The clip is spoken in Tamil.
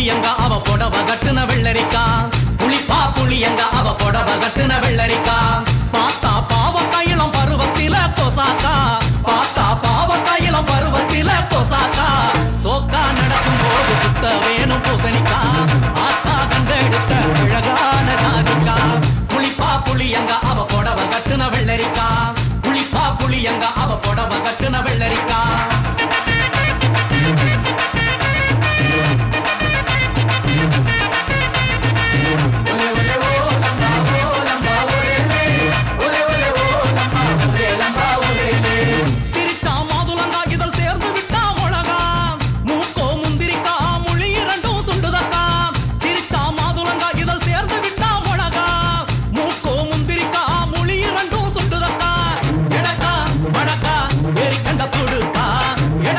புளியங்க அவ புடவ கட்டுன வெள்ளரிக்கா புளிப்பா புளியங்க அவ புடவ கட்டுன வெள்ளரிக்கா பாத்தா பாவக்காயிலம் பருவத்தில கொசாக்கா பாத்தா பாவக்காயிலம் பருவத்தில கொசாக்கா சோக்கா நடக்கும் போது சுத்த வேணும் பூசணிக்கா ஆத்தா கண்டெடுத்த அழகான ஜாதிக்கா புளிப்பா புளியங்க அவ புடவ கட்டுன வெள்ளரிக்கா புளிப்பா புளியங்க அவ புடவ கட்டுன வெள்ளரிக்கா